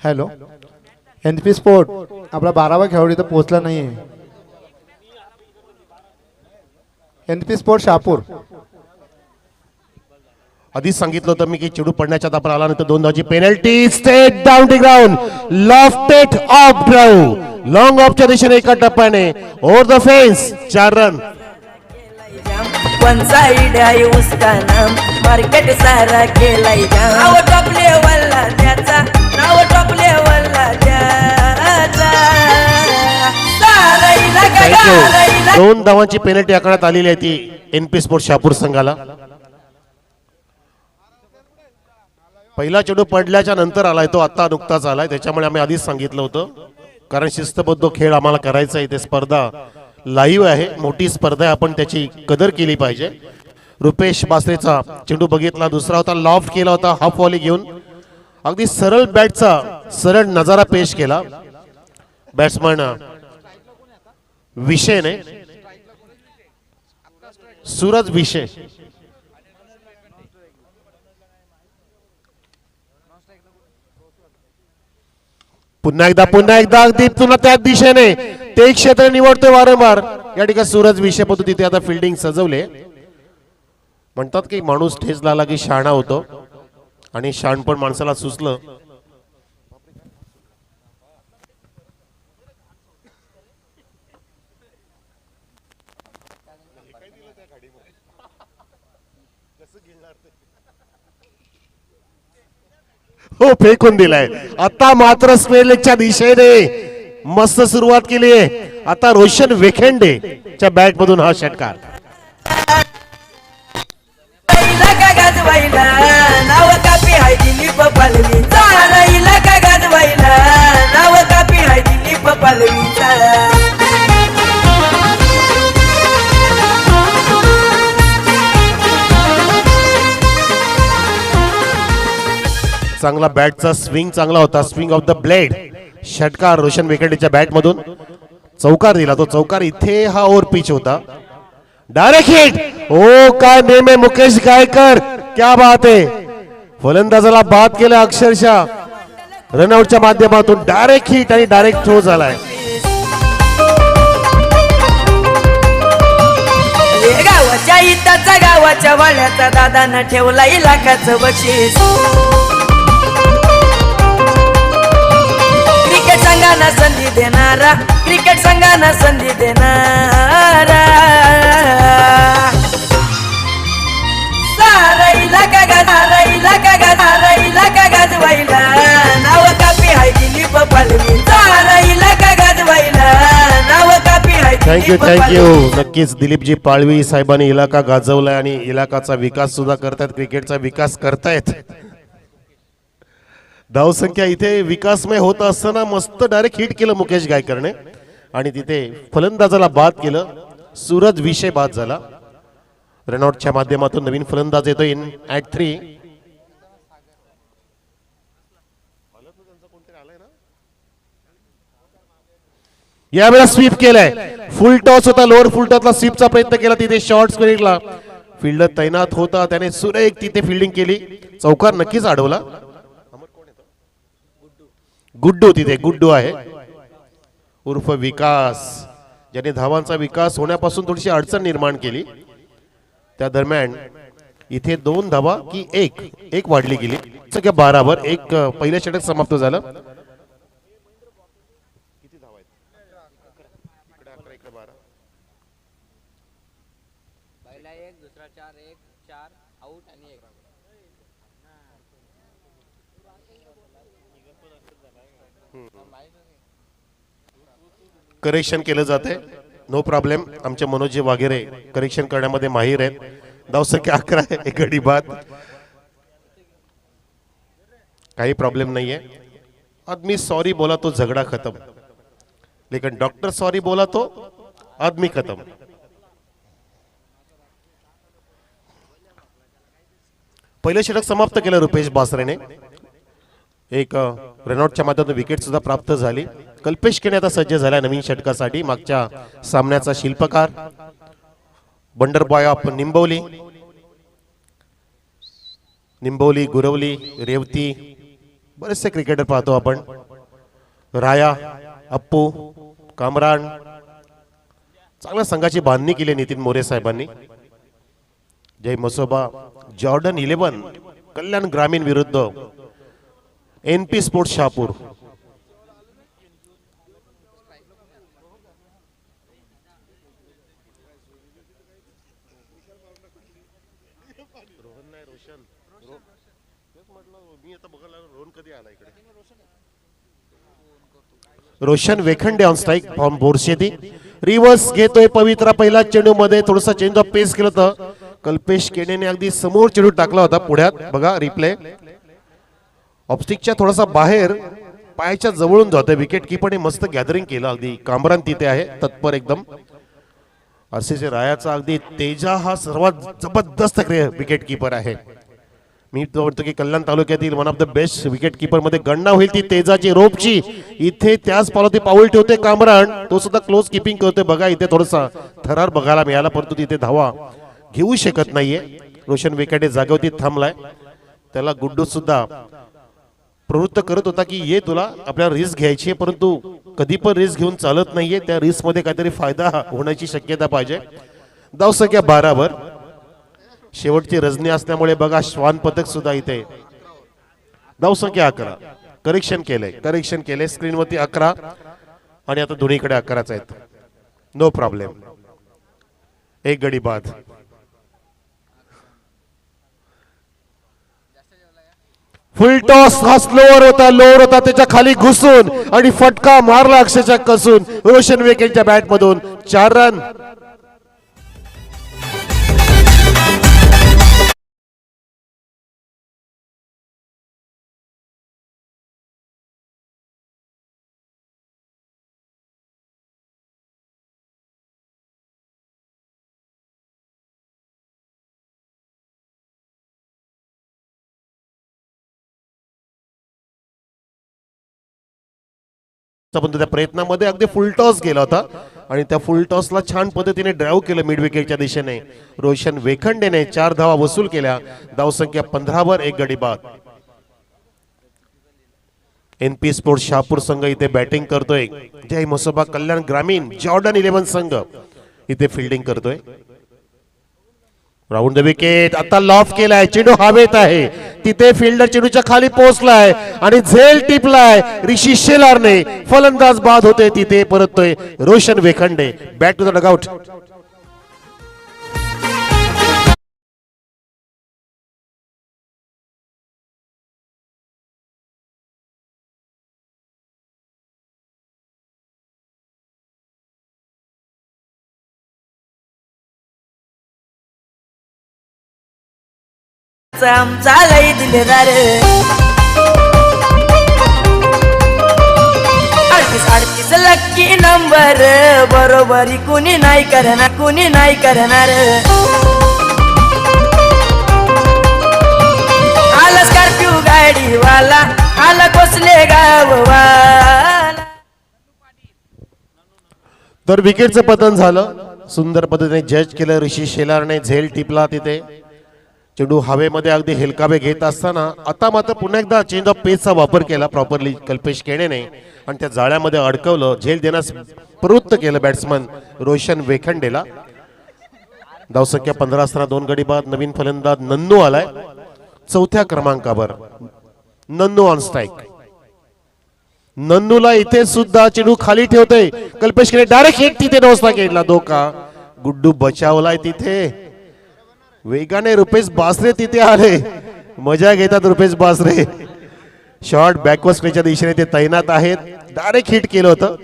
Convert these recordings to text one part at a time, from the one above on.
Hello, NP sport आपला 12वा खेळाडू इथं पोहोचला नाहीये. NP sport Shahapur. आधीच सांगितलं होतं मी की चेडू पडण्याच्या दाबावर आला नंतर 2 धावांची penalty. Straight down to ground, lofted off ground, long ऑफच्या दिशेने एका टप्प्याने over the fence 4 run. One side आहे उसका नाम, मार्केट सारा केलाय जाम. नाव टॉप लेवलला त्याचा, नाव टॉप लेवलला त्याचा. सारा इलाका गारा इलाका. 2 धावांची पेनल्टी आकारण्यात आलेली आहे ती एनपी स्पोर्ट शहापूर संघाला. पहिला चेडू पडल्याच्या नंतर आलाय तो, आता नुकताच आलाय, त्याच्यामुळे आम्ही आधीच सांगितलं होतं कारण शिस्तबद्ध खेळ आम्हाला करायचा आहे. इथे स्पर्धा लाईव्ह आहे, मोठी स्पर्धा आहे, आपण त्याची कदर केली पाहिजे. रुपेश बासरेचा चेंडू बघितला, दुसरा होता लॉफ्ट केला होता हाफ व्हॉली घेऊन, अगदी सरळ बॅटचा सरळ नजारा पेश केला बॅट्समन विषयने, सूरज विषय. पुन्हा एकदा अगदी पुन्हा त्याच दिशेने ते क्षेत्र निवडतोय वारंवार. या ठिकाणी सूरज विषय पद्धती तिथे आता फिल्डिंग सजवले. म्हणतात की माणूस ठेच लागला की शहाणा होतो, आणि शहाणपण माणसाला सुचलं. हो, फेकून दिलाय. आता मात्र स्क्वेअरलेगच्या दिशेने मस्त सुरुवात केली आहे. आता रोशन वेखेंडे च्या बॅट मधून हा षटकार. इलाका गाजवायला नाव कापी हाय दिलीप पालवी. सारा इलाका गाजवायला नाव कापी हाय दिलीप पालवीचा. चांगला बॅटचा स्विंग चांगला होता, स्विंग ऑफ द ब्लेड. षटकार रोशन वेखेंडेच्या बॅट मधून चौकार दिला. तो चौकार इथे हा ओव्हर पिच होता. Direct hit. ओ काय नेम आहे मुकेश गायकर, क्या बात आहे. फलंदाजाला बाद केलं अक्षरशः. रनआउटच्या माध्यमातून डायरेक्ट हिट आणि डायरेक्ट थ्रो झालाय. गावाच्या इताचा गावाच्या वाड्याचा दादानं ठेवला इलाकाचं बक्षीस. क्रिकेट संघांना संधी देणारा, क्रिकेट संघांना संधी देणारा. सारा इलाका गाजवायला नाव कापी हाय दिलीप पालवी. सारा इलाका गाजवायला नाव कापी हाय थँक्यू दिलीप थँक्यू. पालवी. नक्कीच दिलीपजी पाळवी साहेबांनी इलाका गाजवलाय आणि इलाकाचा विकास सुद्धा करतायत, क्रिकेटचा विकास करतायत. धावसंख्या इथे विकासमय होत असताना मस्त डायरेक्ट हिट केलं मुकेश गायकरने, आणि तिथे फलंदाजाला बाद केलं. सूरज विषय बाद झाला. रनआउटच्या माध्यमातून नवीन फलंदाज येतो इन ॲट 3. यावेळेला स्वीप केलाय. फुल टॉस होता, लोअर फुल टॉसला स्वीपचा प्रयत्न केला. तिथे शॉर्ट स्क्वेअरला फिल्डर तैनात होता, त्याने सुरेख तिथे फिल्डिंग केली. चौकार नक्कीच अडवला. गुड्डू तिथे गुड्डू आहे उर्फ विकास, ज्याने धावांचा विकास होण्यापासून थोडीशी अडचण निर्माण केली. त्या दरम्यान इथे 2 धावा की एक वाढली गेली. सगळ्या 12 वर एक पहिल्या षटक समाप्त झालं. करेक्शन केलं जाते, नो प्रॉब्लेम. आमचे मनोजी वाघेरे करेक्शन करण्यामध्ये माहीर आहेत. धावसंख्या 11 आहे, एक गडी बाद, काही प्रॉब्लेम नाहीये. आदमी सॉरी बोला तो झगडा खत्म, लेकिन डॉक्टर सॉरी बोला तो आदमी खत्म. पहिलं षटक समाप्त केलं रुपेश बासरेने. एक रनआउटच्या माध्यमातून विकेट सुद्धा प्राप्त झाली. कल्पेश केने आता सज्ज झाला नवीन षटकासाठी. मागच्या सामन्याचा शिल्पकार बंडरबॉय ऑफ निंबवली, गुरवली, रेवती, बरेचसे क्रिकेटर पाहतो आपण, राया, अप्पू, कामरान. चांगल्या संघाची बांधणी केली नितीन मोरे साहेबांनी. जय मसोबा. जॉर्डन 11 कल्याण ग्रामीण विरुद्ध NP sports Shahapur. Roshan Vekhande on strike from Borsheti. Reverse घेतोय पवित्रा. पहिला चेंडू मध्ये थोडासा चेंज ऑफ पेस केलं होतं. कल्पेश केनेने अगदी समोर चेंडू टाकला होता पुढ्यात. बघा रिप्ले. ऑप्स्टिकच्या थोडासा बाहेर पायाच्या जवळून जातोय. विकेट कीपरने मस्त गॅदरिंग केलं. अगदी कामरान तिथे आहे तत्पर एकदम. RCC रायाचा अगदी तेजा हा सर्वात जबरदस्त विकेट कीपर आहे. मी तो म्हणतो की कल्याण तालुक्यातील one of the best wicket keeper मध्ये गणना होईल ती तेजाची रोपची. इथे त्याच पावलावरती पाऊल ठेवते कामरान. तो सुद्धा क्लोज किपिंग करतोय. बघा इथे थोडासा थरार बघायला मिळाला परंतु तिथे धावा घेऊ शकत नाहीये. रोशन वेकाटे जागेवरती थांबलाय. त्याला गुड्डू सुद्धा प्रवृत्त करत होता की ये तुला आपल्याला रिस्क घ्यायची आहे परंतु कधी पण रिस्क घेऊन चालत नाहीये. त्या रिस्क मध्ये काहीतरी फायदा होण्याची शक्यता पाहिजे. धावसंख्या 12 वर. शेवटची रजनी असल्यामुळे बघा श्वान पथक सुद्धा इथे. धावसंख्या 11. करेक्शन केलंय स्क्रीनवरती 11 आणि आता दोन्हीकडे 11च आहेत. No problem. एक गडी बाद. फुल टॉस हा लोअर होता त्याच्या खाली घुसून आणि फटका मारला अक्षरशः कसून. रोशन वेकेटच्या बॅट मधून 4 रन. त्या प्रयत्नामध्ये अगदी फुल टॉस गेला होता आणि त्या फुल टॉसला छान पद्धतीने ड्राईव्ह केलं मिड विकेटच्या दिशेने. रोशन वेखंडेने 4 धावा वसूल केल्या. धावसंख्या 15 वर. एक गडी बाद. NP स्पोर्ट्स शहापूर संघ इथे बॅटिंग करतोय. जय मसोबा कल्याण ग्रामीण जॉर्डन 11 संघ इथे फिल्डिंग करतोय. Round the wicket. आता लॉफ केलाय. चेंडू हवेत आहे. तिथे फिल्डर चेंडूच्या खाली पोहोचलाय आणि झेल टिपलाय ऋषी शेलारने. फलंदाज बाद होते. तिथे परततोय Roshan Vekhande. Back to the dugout. आमचा लई दिलेदार. 38 लक्की नंबर. बरोबरी कुणी नाही करणार. आला स्कॉर्पिओ गाडीवाला. आला कोसले गाववाला. तर विकेटचं पतन झालं. सुंदर पद्धतीने जज केलं ऋषी शेलारने. झेल टिपला तिथे. चेंडू हवेमध्ये अगदी हेलकावे घेत असताना आता मात्र पुन्हा एकदा चेंज ऑफ पेसचा वापर केला प्रॉपरली कल्पेश केनेने आणि त्या जाळ्यामध्ये अडकवलं. झेल देण्यास प्रवृत्त केलं बॅट्समन रोशन वेखंडेला. धावसंख्या 15 असताना 2 गडी बाद. नवीन फलंदाज नन्नू आलाय 4थ्या क्रमांकावर. Nannu on strike. नन्नूला इथे सुद्धा चेंडू खाली ठेवतोय कल्पेश केने. डायरेक्ट हिट तिथे नव्हता केला. धोका. गुड्डू बचावलाय तिथे. वेगाने रुपेश बासरे तिथे आले. मजा घेतात रुपेश बासरे. शॉर्ट बॅकवर्ड दिशेने ते तैनात आहेत. डायरेक्ट हिट केलं होतं.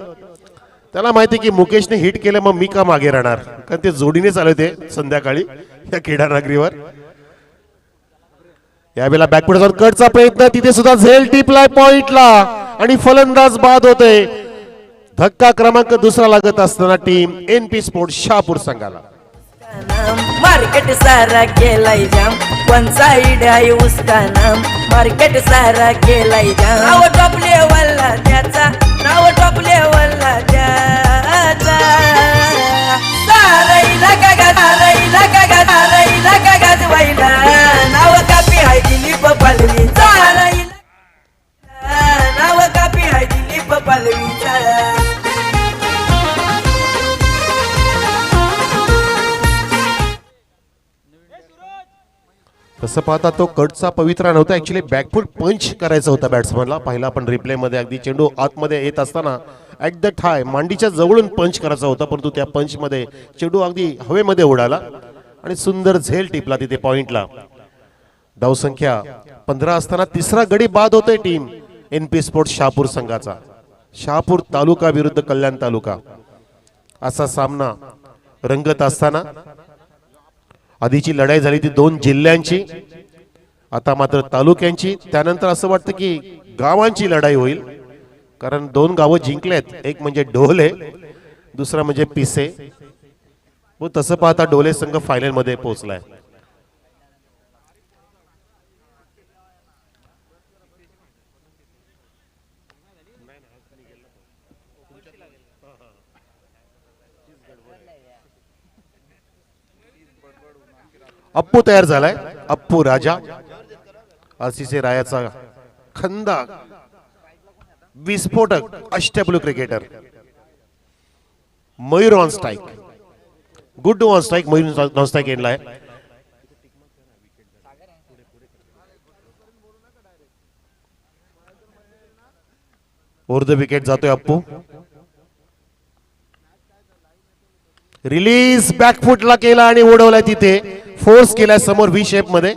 त्याला माहिती की मुकेशने हिट केलं मग मी का मागे राहणार कारण ते जोडीने चालू होते संध्याकाळी या क्रीडा नगरीवर. यावेळेला बॅकवर्ड जाऊन कटचा प्रयत्न. तिथे सुद्धा झेल टिपलाय पॉइंटला आणि फलंदाज बाद होते. धक्का क्रमांक 2 लागत असताना टीम NP स्पोर्ट्स शहापूर संघाला. मार्केट सारा केलाय जाम. वन साइड आहे उसका नाम. मार्केट सारा केलाय जाम. नाव टॉप लेवलला त्याचा. सारा इलाका गाजवायला. नाव कापी हाय दिलीप पालवी. सारा तसं पाहता तो कटचा पवित्रा नव्हता, ऍक्च्युली बॅकफूट पंच करायचा होता बॅट्समनला. पाहिला आपण रिप्ले मध्ये, अगदी चेंडू आतमध्ये येत असताना ॲट द ठाय मांडीच्या जवळून पंच करायचा होता, परंतु त्या पंच मध्ये चेंडू अगदी हवेमध्ये उडाला आणि सुंदर झेल टिपला तिथे पॉइंटला. धावसंख्या 15 असताना तिसरा गडी बाद होतोय टीम NP स्पोर्ट्स शहापूर संघाचा. शहापूर तालुका विरुद्ध कल्याण तालुका असा सामना रंगत असताना आधीची लढाई झाली ती 2 जिल्ह्यांची, आता मात्र तालुक्यांची. त्यानंतर असं वाटतं की गावांची लढाई होईल, कारण 2 गावं जिंकलेत. एक म्हणजे डोले, दुसरा म्हणजे पिसे. व तसं पाहता डोले संघ फायनल मध्ये पोहोचलाय. अप्पू तयार झालाय, अप्पू राजा, RCC रायाचा खंदा विस्फोटक अष्टपैलू cricketer. Mayur on strike, good on strike, Mayur on strike एंडला आहे. ओव्हर द विकेट जातोय अप्पू. रिलीज बॅकफुटला केला आणि उडवलाय तिथे, फोर्स केलाय समोर व्ही शेप मध्ये.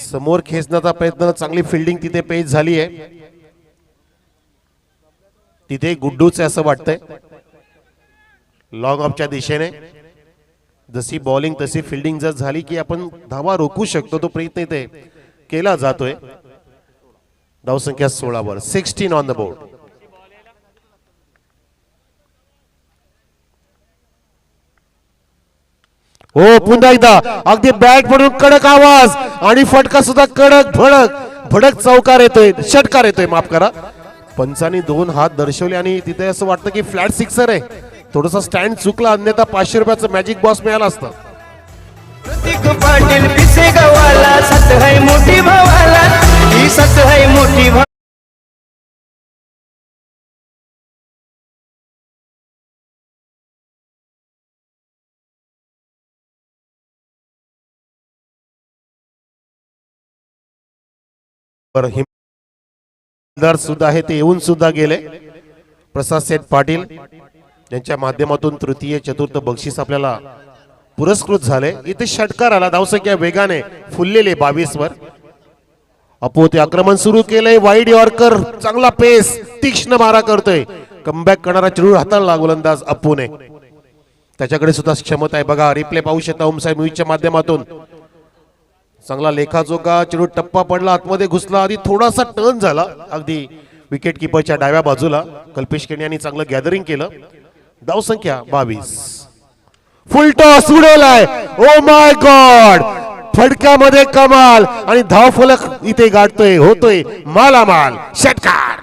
समोर खेचण्याचा प्रयत्न, चांगली फिल्डिंग तिथे पेच झाली आहे. तिथे गुड्डूचे असं वाटतंय लॉंग ऑफच्या दिशेने. जशी बॉलिंग तशी फिल्डिंग जर झाली की आपण धावा रोखू शकतो, तो प्रयत्न इथे केला जातोय. धावसंख्या 16 वर, 16 ऑन द बोर्ड. हो पुन्हा एकदा अगदी बॅट पडून कडक आवाज आणि फटका सुद्धा कडक भडक भडक चौकार येतोय, षटकार येतोय, माफ करा. पंचांनी 2 हात दर्शवले आणि तिथे असं वाटतं की फ्लॅट सिक्सर आहे. थोडासा स्टँड चुकला, अन्यथा 500 रुपयाचं मॅजिक बॉक्स मिळाला असतं. प्रतीक पाटील पिसे गावाला, सत है मोठी भावाला, ही सत है मोठी भाव. हिमदार सुद्धा आहे, ते येऊन सुद्धा गेले. प्रसाद सेठ पाटील यांच्या माध्यमातून तृतीय चतुर्थ बक्षीस आपल्याला पुरस्कृत झाले. इथे षटकार आला, धावसंख्या वेगाने फुललेले 22 वर. अपो ते आक्रमण सुरू केलंय, वाईड यॉर्कर, चांगला पेस, तीक्ष्ण मारा करतोय. कमबॅक करणारा चेंडू हाताळला गोलंदाज अप्पूने. त्याच्याकडे सुद्धा क्षमता आहे. बघा रिप्ले पाहू शकता ओमसाहेब म्यूजच्या माध्यमातून. चांगला लेखाजोखा चेंडू, टप्पा पडला, आतमध्ये घुसला, आधी थोडासा टर्न झाला अगदी विकेट किपरच्या डाव्या बाजूला. कल्पेश केणी यांनी चांगलं गॅदरिंग केलं. धावसंख्या 22. फुल टॉस उडवलाय, ओ माय गॉड, फडक्यामध्ये कमाल आणि धावफलक इथे गाठतोय, होतोय मालामाल. षटकार.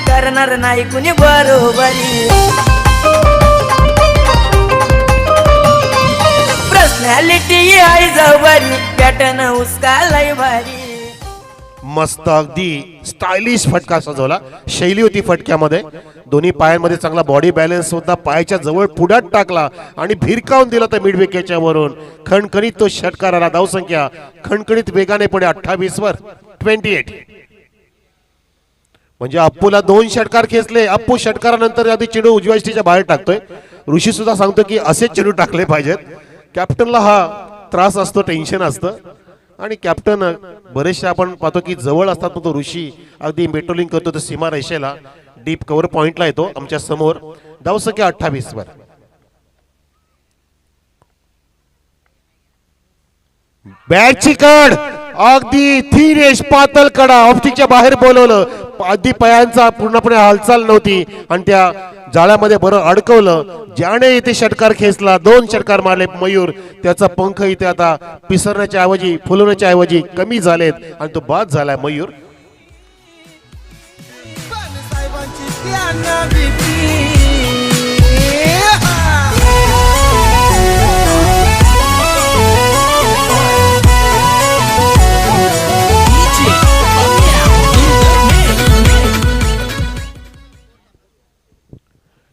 करणार नाही कुणी बरोबरी, पर्सनॅलिटी आहे जवळी, पॅटर्न उसका लय भारी. मस्त अगदी स्टायलिश फटका सजवला, शैली होती फटक्यामध्ये. दोन्ही पायांमध्ये चांगला बॉडी बॅलन्स होता, पायाच्या जवळ पुढ्यात टाकला आणि भिरकावून दिला तर मिड विकेटच्या वरून. खणखणीत तो षटकार आला. धावसंख्या खणखणीत वेगाने पुढे 28 वर, 28. म्हणजे अप्पूला 2 षटकार खेचले. अप्पू षटकारानंतर आधी चेंडू उजव्या यष्टीच्या बाहेर टाकतोय. ऋषी सुद्धा सांगतो की असेच चेंडू टाकले पाहिजेत. कॅप्टनला हा त्रास असतो, टेन्शन असतं. आणि कॅप्टन बरेचसे आपण पाहतो की जवळ असतात, तो ऋषी अगदी मेट्रोलिंग करतो तो सीमा रेषेला, डीप कव्हर पॉइंटला येतो आमच्या समोर. धावसंख्या 28 वर. बॅटची कड अगदी थिनेश पातळ कडा ऑप्टिकच्या बाहेर बोलवलं. आधी पायांचा पूर्णपणे हालचाल नव्हती आणि त्या जाळ्यामध्ये बरं अडकवलं. ज्याने इथे षटकार खेचला, 2 षटकार मारले मयूर. त्याचा पंख इथे आता पिसरण्याच्या ऐवजी, फुलवण्याच्या ऐवजी कमी झालेत आणि तो बाद झालाय मयूर.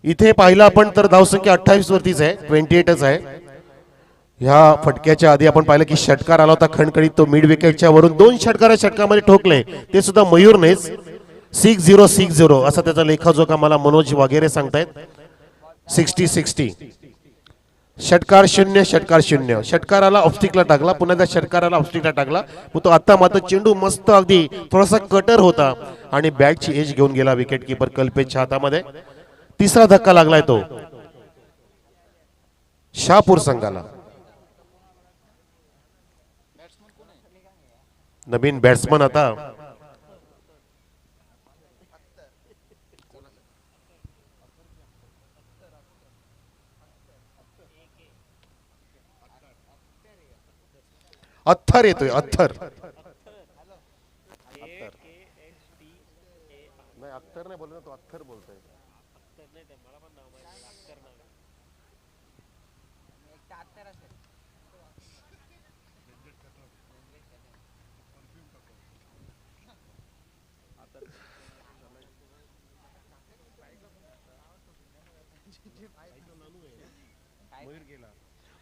इथे पाहिलं आपण तर धावसंख्या 28 वरतीच आहे, 28च आहे. ह्या फटक्याच्या आधी आपण पाहिलं की षटकार आला होता खणखणीत, तो मिड विकेटच्या वरून 2 षटकामध्ये ठोकले, ते सुद्धा मयूरनेच. 6060 असा त्याचा लेखाजोखा मला मनोज वगैरे सांगतायत. 60-60 षटकार 0 षटकार 0. षटकाराला ऑफस्टिकला टाकला, पुन्हा त्या षटकाराला ऑफस्टिकला टाकला. तो आता मात्र चेंडू मस्त अगदी थोडासा कटर होता आणि बॅटची एज घेऊन गेला विकेट किपर कल्पेशच्या हातामध्ये. तिसरा धक्का लागलाय तो शहापूर संघाला. नवीन बॅट्समन आता अत्थर येतोय. अत्थर नाही बोलतो, तो अत्थर बोलतोय.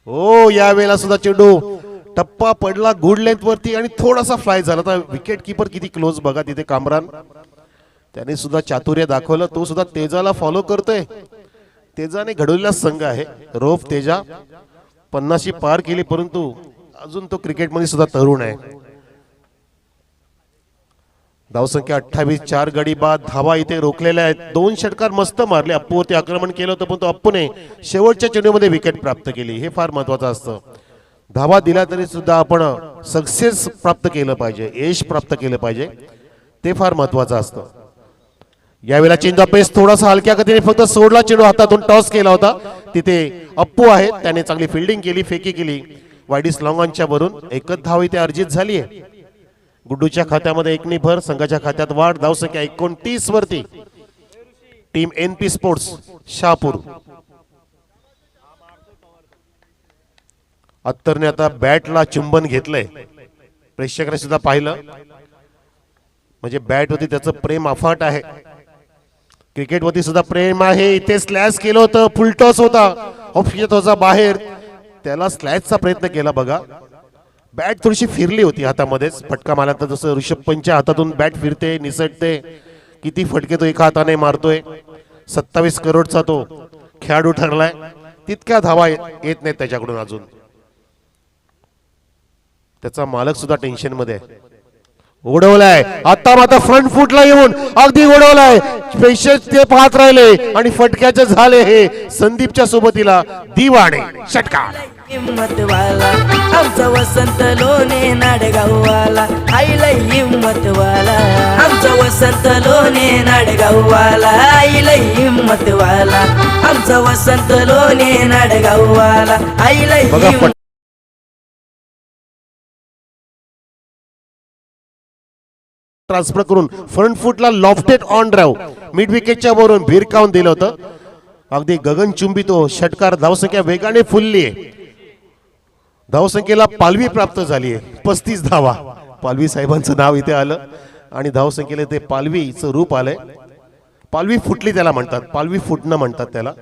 हो यावेळेला सुद्धा चेंडू टप्पा पडला गुड लेंथ वरती आणि थोडासा फ्लाय झाला. तर विकेट किपर किती क्लोज बघा तिथे कामरान, त्याने सुद्धा चातुर्य दाखवलं. तो सुद्धा तेजाला फॉलो करतोय. तेजाने घडवलेला संघ आहे रोफ तेजा. 50 पार केली, परंतु अजून तो क्रिकेटमध्ये सुद्धा तरुण आहे. धावसंख्या 28, 4 गडी बाद. धावा इथे रोखलेल्या आहेत. 2 षटकार मस्त मारले. अप्पूवरती आक्रमण केलं होतं, पण तो अप्पूने शेवटच्या चेंडूमध्ये विकेट प्राप्त केली. हे फार महत्वाचं असतं. धावा दिला तरी सुद्धा आपण सक्सेस प्राप्त केलं पाहिजे, यश प्राप्त केलं पाहिजे, ते फार महत्वाचं असतं. यावेळेला चेंडू पेस थोडासा हलक्या गतीने फक्त सोडला, चेंडू हातातून टॉस केला होता. तिथे अप्पू आहे, त्याने चांगली फिल्डिंग केली, फेकी केली वाईडिस लॉंगॉनच्या वरून. एकच धाव इथे अर्जित झाली आहे. गुड्डूच्या खात्यामध्ये 1 भर, संघाच्या खात्यात वाढ. धावसंख्या 29 वरती. Team NP sports Shahapur. अत्तरने आता बॅटला चुंबन घेतलंय. प्रेक्षकांनी सुद्धा पाहिलं, म्हणजे बॅट होती त्याचं प्रेम अफाट आहे. क्रिकेटवरती सुद्धा प्रेम आहे. इथे स्लॅश केलं होतं, फुलटॉस होता, ऑफिशियल होता बाहेर, त्याला स्लॅशचा प्रयत्न केला बघा. बॅट थोडीशी फिरली होती हातामध्येच. फटका मारला तर जसं ऋषभ पंतच्या हातातून बॅट फिरते, निसटते. किती फटके तो एका हाताने मारतोय. 27 करोडचा तो खेळाडू ठरलाय. तितक्या धावा येत नाहीत त्याच्याकडून अजून. त्याचा मालक सुद्धा टेन्शन मध्ये आहे. उडवलाय आता मात्र फ्रंट फुटला येऊन अगदी उडवलाय. स्पेशल ते पाहत राहिले आणि फटक्याचे झाले हे संदीपच्या सोबतीला दिवाणे. षटकार हिम्मत वाला आमचा वसंत लोणे नाडगाववाला. आईला हिम्मत वाला आमचा वसंत लोणे नाडगाववाला. आईला हिम्मत वाला आमचा वसंत लोणे नाडगाववाला. आईला हिम्मत. ट्रान्सफर करून फ्रंट फुटला लॉफ्टेड ऑन ड्राइव्ह मिड विकेटच्या वरून भिरकावून दिलं होतं. अगदी गगनचुंबी तो षटकार. धावसंख्या वेगाने फुलली आहे. धावसंख्येला पालवी प्राप्त झाली आहे. 35 धावा. पालवी साहेबांचं नाव इथे आलं आणि धावसंख्येला ते पालवीचं रूप आलंय. पालवी फुटली त्याला म्हणतात, पालवी फुटणं म्हणतात त्याला.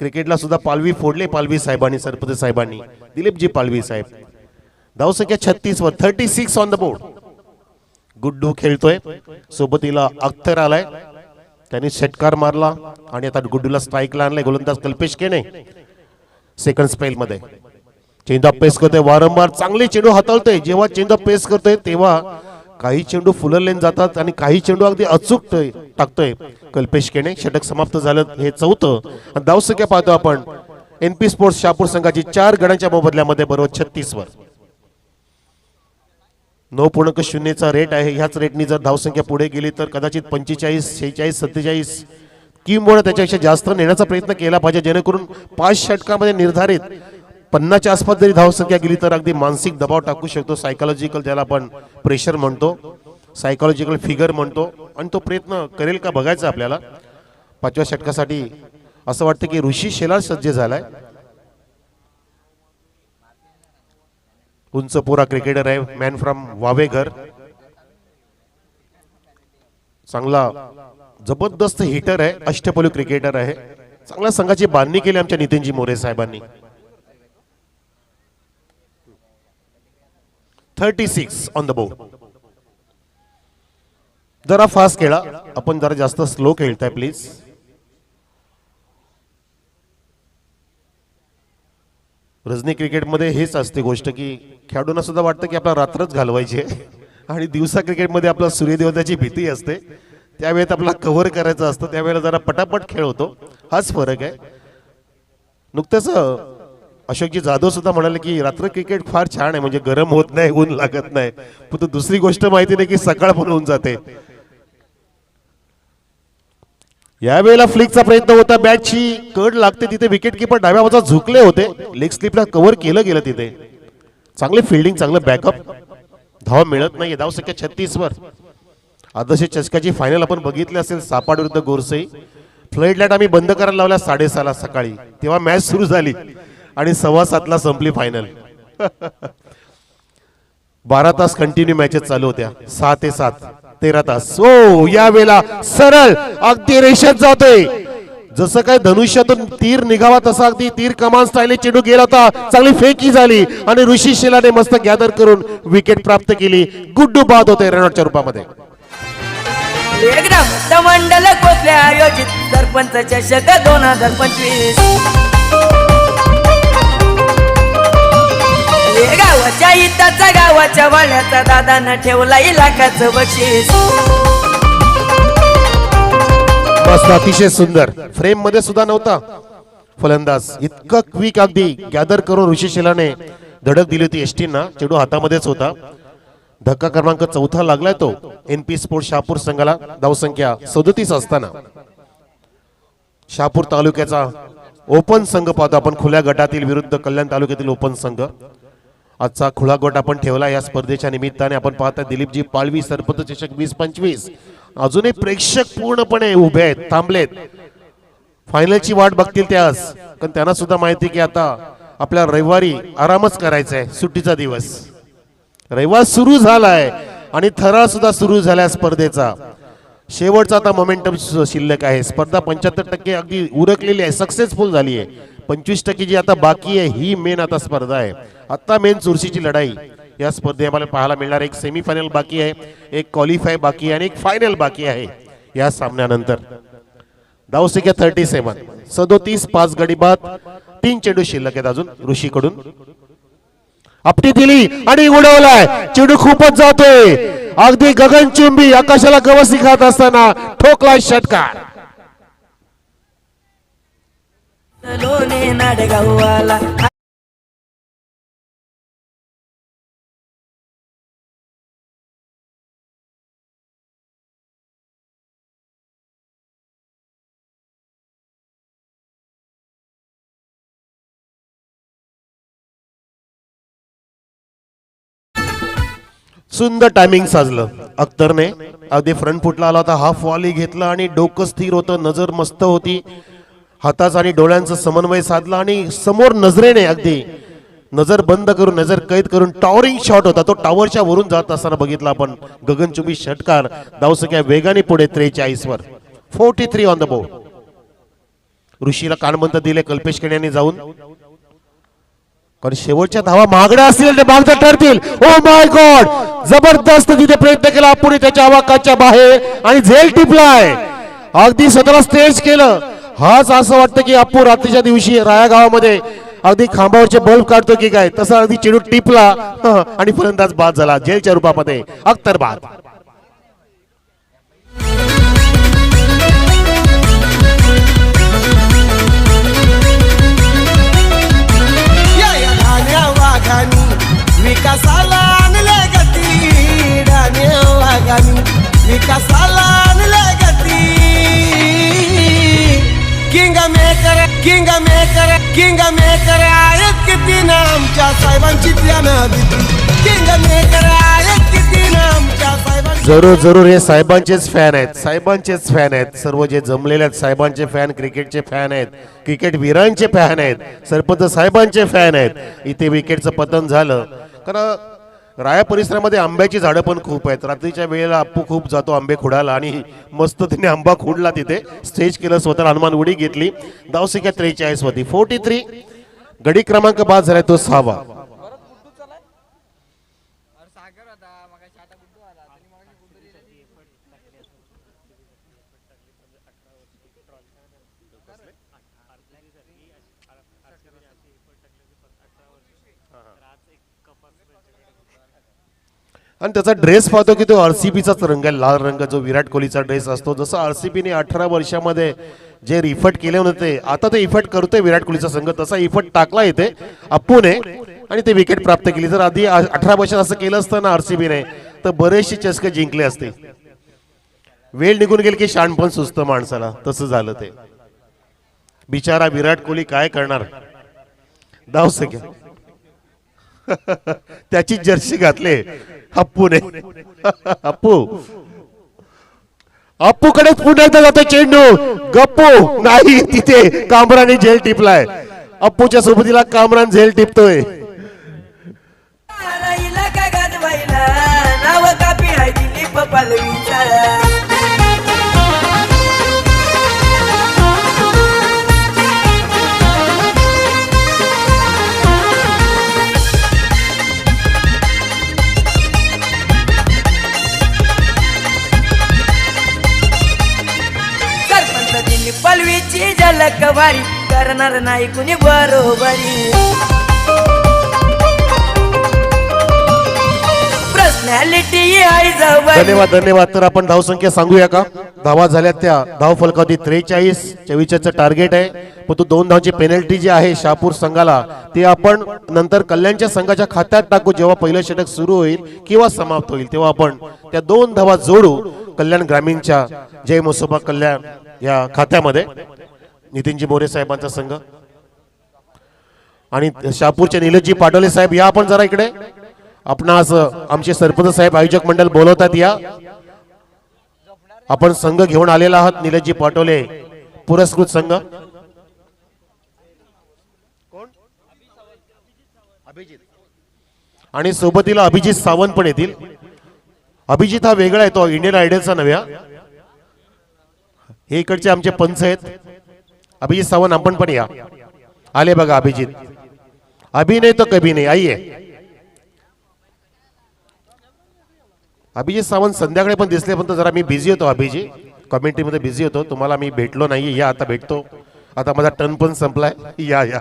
क्रिकेटला सुद्धा पालवी फोडले पालवी साहेबांनी, सरपंच साहेबांनी, दिलीपजी पालवी साहेब. धावसंख्या 36 वर. 36 ऑन द बोर्ड. गुड्डू खेळतोय, सोबतीला अख्तर आलाय, त्यांनी षटकार मारला आणि आता गुड्डूला स्ट्राईकला आणलाय गोलंदाज कल्पेश केने. सेकंड स्पेल मध्ये चेंडू पेस करतोय वारंवार. चांगले चेंडू हाताळतोय. जेव्हा चेंडू पेस करतोय तेव्हा काही चेंडू फुलर लेन जातात आणि काही चेंडू अगदी अचूक टाकतोय कल्पेश केने. षटक समाप्त झालं, हे 4थं. धावसंख्या पाहतो आपण NP स्पोर्ट्स शहापूर संघाची 4 गड्यांच्या मोबदल्यामध्ये बरोबर 36 वर. 9.0चा रेट आहे. ह्याच रेटनी जर धावसंख्या पुढे गेली तर कदाचित 45, 46, 47 किंवा त्याच्यापेक्षा जास्त नेण्याचा प्रयत्न केला पाहिजे, जेणेकरून 5 षटकामध्ये निर्धारित 50च्या आसपास जरी धावसंख्या गेली तर अगदी मानसिक दबाव टाकू शकतो. सायकोलॉजिकल ज्याला आपण प्रेशर म्हणतो, सायकोलॉजिकल फिगर म्हणतो, आणि तो प्रयत्न करेल का बघायचं आपल्याला. 5व्या षटकासाठी असं वाटतं की ऋषी शेलार सज्ज झालाय. उंच पुरा क्रिकेटर आहे, मॅन फ्रॉम वावेघर. चांगला जबरदस्त हिटर आहे, अष्टपैलू क्रिकेटर आहे. चांगल्या संघाची बांधणी केली आमच्या नितीनजी मोरे साहेबांनी. 36 ऑन द बोर्ड. जरा फास्ट खेळा, आपण जरा जास्त स्लो खेळताय प्लीज. रजनी क्रिकेटमध्ये हेच असते गोष्ट की खेळाडूंना सुद्धा वाटतं की आपला रात्रच घालवायची आहे आणि दिवसा क्रिकेटमध्ये आपला सूर्यदेवताची भीती असते, त्यावेळेत आपला कव्हर करायचं असतं, त्यावेळेला जरा पटापट खेळ होतो. हाच फरक आहे. नुकतंच अशोकजी जाधव सुद्धा म्हणाले की रात्र क्रिकेट फार छान आहे, म्हणजे गरम होत नाही, ऊन लागत नाही. पण दुसरी गोष्ट माहिती नाही की सकाळ पण होऊन जाते. यावेळेला फ्लिकचा प्रयत्न होता, बॅटची कड लागते तिथे विकेट किपर डाव्या बाजूला झुकले होते, लेग स्लिपला कव्हर केलं गेलं तिथे. चांगले फिल्डिंग, चांगलं बॅकअप. धाव मिळत नाही, धाव संख्या 36 वर. आदर्श चषकाची फायनल आपण बघितली असेल, सापाड विरुद्ध गोरसई. फ्लड लाईट आम्ही बंद करायला लावल्या 6:30 सकाळी, तेव्हा मॅच सुरू झाली आणि 7:15 संपली फायनल. 12 तास कंटिन्यू मॅचेस चालू होत्या, 6 ते 7 13 तास. ओ यावेळेला सरळ अगदी रेषेत जातोय, जसं काय धनुष्यातून तीर निघावा तसा अगदी तीर कमान स्टाईलने चेंडू गेला होता. चांगली फेकी झाली आणि ऋषी शेलाने मस्त गॅदर करून विकेट प्राप्त केली. गुड्डू बाद होते रनआउटच्या रूपामध्ये. ग्रामस्थ मंडल कोसले आयोजित सरपंच चषक 2025. गावाच्या हिताचा गावाच्या वाल्याचा दादानं ठेवला इलाकाचं बक्षीस. मस्त, अतिशय सुंदर. फ्रेम मध्ये सुद्धा नव्हता फलंदाज, इतकं क्विक अगदी गॅदर करून ऋषी शेलाने धडक दिली होती एसटीना. चेंडू हातामध्येच होता. धक्का क्रमांक 4 लागलाय तो एनपी स्पोर्ट शहापूर संघाला. धावसंख्या 37 असताना शहापूर तालुक्याचा ओपन संघ पाहतो आपण, खुल्या गटातील विरुद्ध कल्याण तालुक्यातील ओपन संघ. आजचा खुला गट आपण ठेवला या स्पर्धेच्या निमित्ताने. आपण पाहता दिलीपजी पाळवी सरपंच चषक 2025. अजूनही प्रेक्षक पूर्णपणे उभे आहेत, थांबलेत, फायनलची वाट बघतील त्यास. कारण त्यांना सुद्धा माहिती की आता आपल्या रविवारी आरामच करायचा आहे, सुट्टीचा दिवस. रविवार सुरू झालाय आणि थरार सुद्धा सुरू झालाय स्पर्धेचा. शेवटचा आता मोमेंटम शिल्लक आहे. स्पर्धा 75% अगदी उरकलेली आहे, सक्सेसफुल झाली आहे. 25% जी आता बाकी आहे, ही मेन आता स्पर्धा आहे. आता मेन चुरशीची लढाई या स्पर्धेत आम्हाला पाहायला मिळणार. एक सेमीफायनल बाकी आहे, एक क्वालिफाय बाकी आहे आणि एक फायनल बाकी आहे. या सामन्यानंतर धावसंख्या 37, 37, 5 गडी बाद, 3 चेंडू शिल्लक आहेत अजून ऋषीकडून. आपटी दिली आणि उडवलाय, चेंडू खूपच जातोय, अगदी गगनचुंबी आकाशाला गवसी खात असताना ठोकलाय षटकार. लोणे नाडगाववाला सुंदर टायमिंग साजलं अख्तरने. अगदी फ्रंट फुटला आला होता, हाफ वॉली घेतला आणि डोकं स्थिर होतं, नजर मस्त होती, हाताचा आणि डोळ्यांचा समन्वय साधला आणि समोर नजरेने अगदी नजर बंद करून, नजर कैद करून टॉवरिंग शॉट होता तो. टॉवरच्या वरून जात असताना बघितला आपण. गगनचुंबी षटकार. धावसंख्या वेगाने पुढे 43 वर. 43 ऑन द बोर्ड. ऋषीला कानबंद दिले कल्पेश केण्याने जाऊन, कारण शेवटच्या धावा महागड्या असतील ते मागच्या ठरतील. ओ माय गॉड, जबरदस्त तिथे प्रयत्न केला आपण त्याच्या आवाकाच्या बाहेर आणि झेल टिपलाय, अगदी स्वतःला स्टेज केलं. हाच असं वाटतं की अप्पू रात्रीच्या दिवशी राया गावामध्ये अगदी खांबावरचे बल्ब काढतो की काय, तसा अगदी चेंडू टिपला आणि फलंदाज बाद झाला. जेलच्या रूपामध्ये अख्तर बाद. विकासाला आणले गती, डाण्या वाघानी विकासाला आणले गती. King maker king maker king maker आहेत किती ना आमच्या साहेबांची त्यानं भीती. किंग मेकर आहेत किती ना आमच्या साहेबांची. जरूर जरूर हे साहेबांचेच फॅन आहेत, साहेबांचेच फॅन आहेत. सर्व जे जमलेले आहेत साहेबांचे फॅन, क्रिकेटचे फॅन आहेत, क्रिकेट वीरांचे फॅन आहेत, सरपंच साहेबांचे फॅन आहेत. इथे विकेटचं पतन झालं कारण राया परिसरामध्ये आंब्याची झाडं पण खूप आहेत. रात्रीच्या वेळेला अप्पू खूप जातो आंबे खुडायला आणि मस्त तिने आंबा खुडला, तिथे स्टेज केलं, स्वतः हनुमान उडी घेतली. धावसंख्या 43 होती. 43 गडी क्रमांक बाद झालाय तो 6वा. आणि त्याचा ड्रेस पाहतो की तो आरसीबीचाच रंग आहे, लाल रंग जो विराट कोहलीचा ड्रेस असतो. जसं आरसीबीने 18 वर्षामध्ये जे इफर्ट केले होते, आता ते इफर्ट करतोय विराट कोहलीचा संघ, तसा इफर्ट टाकला येते अप्पूने आणि ते विकेट प्राप्त केली. जर आधी 18 वर्षात असं केलं असतं ना आरसीबीने, तर बरेचसे चषक जिंकले असते. वेळ निघून गेली की शहाणपण सुचतं माणसाला, तसं झालं ते. बिचारा विराट कोहली काय करणार, धावसंख्या त्याची जर्सी घातले अप्पूने. अप्पूकडे पुन्हा एकदा जातो चेंडू, गप्पू नाही, तिथे कामराने झेल टिपलाय. अप्पूच्या सोबतीला कामरान झेल टिपतोय. इलाका गाजवायला नाव कापी आहे दिलीप पालवीचा. पलवीची झलक वारी करणार नाही कुणी बरोबरी. पर्सनॅलिटी आहे जवळ. धन्यवाद धन्यवाद. तर आपण धावसंख्या सांगूया का? धावा झाल्या त्या धाव फलकावधी 43 टार्गेट आहे, पण तो 2 धावांची पेनल्टी जी आहे शहापूर संघाला, ते आपण नंतर कल्याणच्या संघाच्या खात्यात टाकू. जेव्हा पहिलं षटक सुरू होईल किंवा समाप्त होईल तेव्हा आपण त्या 2 धावा जोडू कल्याण ग्रामीणच्या जय मसोबा कल्याण या खात्यामध्ये. नितीनजी मोरे साहेबांचा संघ आणि शहापूरचे निलेशजी पाटोले साहेब, या आपण जरा इकडे. आपणास आमचे सरपंच साहेब आयोजक मंडळ बोलवतात, या. आपण संघ घेऊन आलेला आहात. निलेशजी पाटोले पुरस्कृत संघ. आणि सोबतीला अभिजित सावंत पण येतील. अभिजित हा वेगळा आहे, तो इंडियन आयडलचा नव्या. हे इकडचे आमचे पंच आहेत. अभिजित सावंत आपण पण या. आले बघा अभिजित. अभी नाही तो कभी नाही, आइए. अभिजित सावंत संध्याकाळी पण दिसले, पण जरा मी बिझी होतो. अभिजित कमेंट्रीमध्ये बिझी होतो, तुम्हाला मी भेटलो नाही. या आता भेटतो. आता माझा टर्न पण संपलाय. या या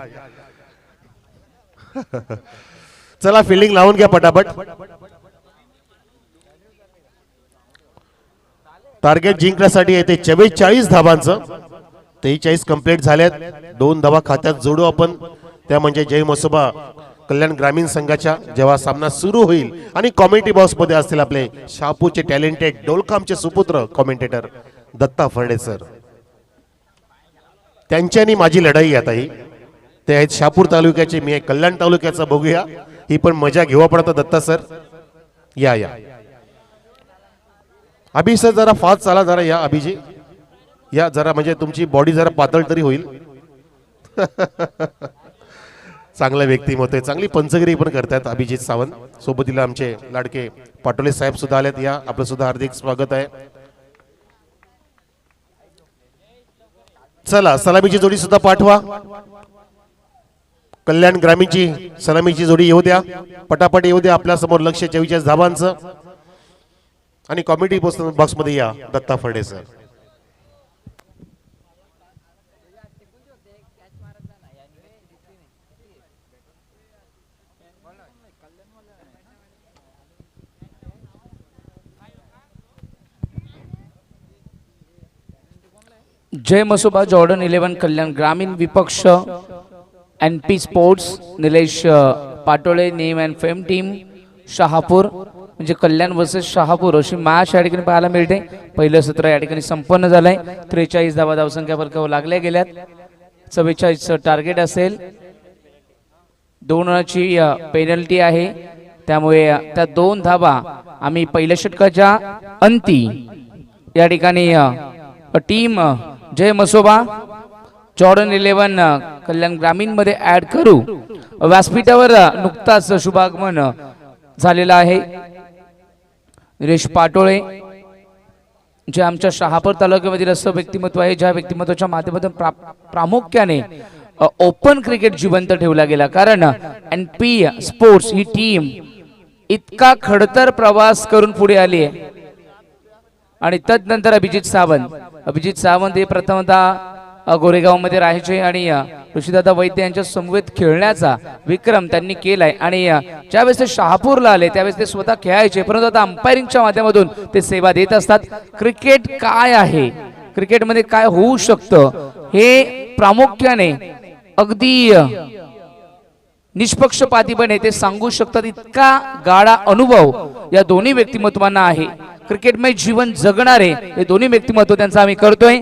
चला फिल्डिंग लावून घ्या पटापट. टार्गेट जिंकण्यासाठी येते 44 धावांचं. 43 कंप्लीट झाल्यात. 2 धावा खात्यात जोडू आपण, त्या म्हणजे जय मसोबा कल्याण ग्रामीण संघाच्या जेव्हा सामना सुरू होईल. आणि कॉमेंट्री बॉक्स मध्ये असतील आपले शहापूरचे टॅलेंटेड डोलकामचे सुपुत्र कॉमेंटेटर दत्ता फर्डे सर. त्यांच्यानी माझी लढाई आता ही. ते आहेत शहापूर तालुक्याचे, मी आहे कल्याण तालुक्याचा. बघूया ही पण मजा घेऊ आपण आता. दत्ता सर या या. अभि सर जरा फास्ट चाला जरा, या अभिजी या जरा, म्हणजे तुमची बॉडी जरा पातळ तरी होईल. चांगलं व्यक्तिमत्व आहे, चांगली पंचगिरी पण करतात अभिजित सावंत. सोबतीला आमचे लाडके पाटोले साहेब सुद्धा आलेत. या आपलं सुद्धा हार्दिक स्वागत आहे. चला सलामीची जोडी सुद्धा पाठवा. कल्याण ग्रामीणची सलामीची जोडी येऊ द्या, पटापट येऊ द्या. आपल्या समोर लक्ष 44 धावांचं. आणि कॉमेडी बॉक्स मध्ये या दत्ता फर्डे सर. जय मसोबा जॉर्डन 11 कल्याण ग्रामीण विपक्ष NP sports Nilesh Patole name and fame team Shahapur, म्हणजे कल्याण वर्सेस शहापूर अशी मॅच या ठिकाणी पाहायला मिळते. पहिलं सत्र या ठिकाणी संपन्न झालंय. 43 धावा धावसंख्या फलकावर लागल्या गेल्यात. 44 टार्गेट असेल. 2 रनची पेनल्टी आहे, त्यामुळे त्या 2 धावा आम्ही पहिल्या षटकाच्या अंती या ठिकाणी टीम जय मसोबा जॉर्डन 11 कल्याण ग्रामीण मध्ये ऍड करू. व्यासपीठावर नुकताच शुभागमन झालेला आहे. निलेश पाटोळे जे आमच्या शहापूर तालुक्यामधील असं व्यक्तिमत्व आहे ज्या व्यक्तिमत्वाच्या माध्यमातून प्रामुख्याने ओपन क्रिकेट जिवंत ठेवला गेला. कारण एनपी स्पोर्ट्स ही टीम इतका खडतर प्रवास करून पुढे आली आहे. आणि तदनंतर अभिजित सावंत हे प्रथमतः गोरेगावमध्ये राहायचे आणि ऋषीदादा वैद्य यांच्या समवेत खेळण्याचा विक्रम त्यांनी केलाय. आणि ज्यावेळेस ते शहापूरला आले त्यावेळेस ते स्वतः खेळायचे, परंतु आता अंपायरिंगच्या माध्यमातून ते सेवा देत असतात. क्रिकेट काय आहे, क्रिकेटमध्ये काय होऊ शकतं हे प्रामुख्याने अगदी निष्पक्षपातीपणे ते सांगू शकतात. इतका गाढा अनुभव या दोन्ही व्यक्तिमत्वांना आहे. क्रिकेटमय जीवन जगणारे हे दोन्ही व्यक्तिमत्व त्यांचा आम्ही करतोय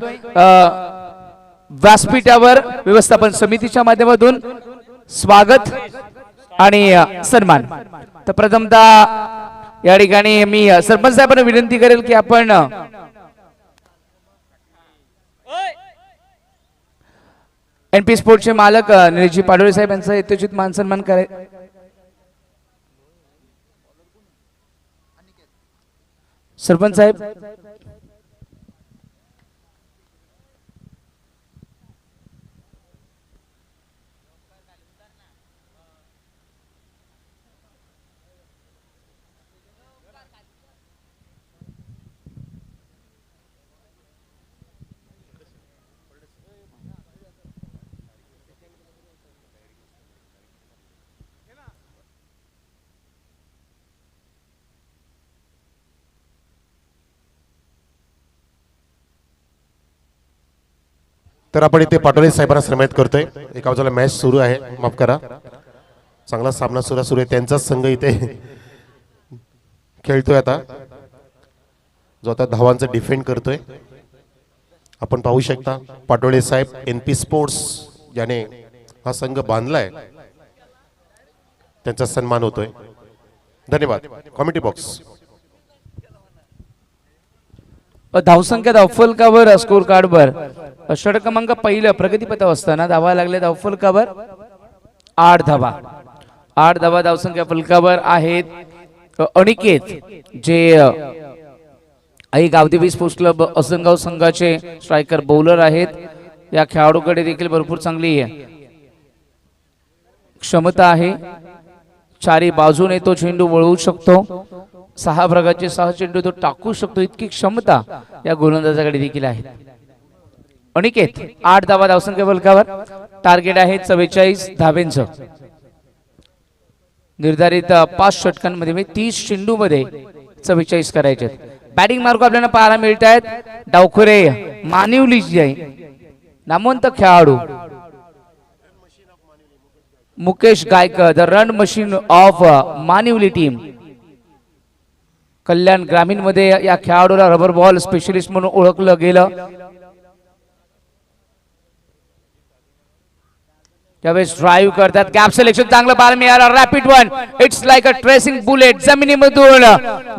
व्यासपीठावर व्यवस्थापन समितीच्या माध्यमातून स्वागत आणि सन्मान. तर प्रथमतः या ठिकाणी मी सरपंच साहेबांना विनंती करेल की आपण एनपी स्पोर्टचे मालक निलेशजी पाडोळे साहेब यांचा यथोचित मान सन्मान करे. सरपंच साहेब तर आपण इथे पाटोळे साहेबांना सन्मानित करतोय. एका बाजूला मॅच सुरू आहे, माफ करा, चांगला सामना सुरू आहे. त्यांचाच संघ इथे खेळतोय आता, जो आता धावांचं डिफेंड करतोय. आपण पाहू शकता पाटोळे साहेब एनपी स्पोर्ट्स ज्याने हा संघ बांधलाय त्यांचा सन्मान होतोय. धन्यवाद. Commentary box. धावसंख्या धावफलकावर स्कोर कार्डवर षटक क्रमांक पहिलं प्रगतीपथावर असताना धावा लागले धावफलकावर 8 धावा. 8 धावा धावसंख्या फलकावर आहेत. अनिकेत जे आई गावदेवी स्पोर्ट्स क्लब असंगाव संघाचे स्ट्रायकर बॉलर आहेत. या खेळाडूकडे देखील भरपूर चांगली क्षमता आहे. चारी बाजूने तो चेंडू वळवू शकतो. 6 प्रकारचे 6 चेंडू तो टाकू शकतो, इतकी क्षमता या गोलंदाजाकडे देखील आहे. अनिकेत 8 धावा धावसंख्या फलकावर. टार्गेट आहे 44 धावेंचं. निर्धारित 5 षटकांमध्ये 30 चेंडू मध्ये 44 करायचे. बॅटिंग मार्क आपल्याला पाहायला मिळत आहेत. डावखुरे मानिवली नामवंत खेळाडू Mukesh Gaykar, the run machine of Manivali team. Kalyan Gramin मध्ये या खेळाडूला रबर बॉल स्पेशलिस्ट म्हणून ओळखलं गेलं. त्यावेळेस ड्राईव्ह करतात. गॅप सिलेक्शन चांगलं पाहायला मिळालं. Rapid one, it's like a tracing bullet. जमिनीमधून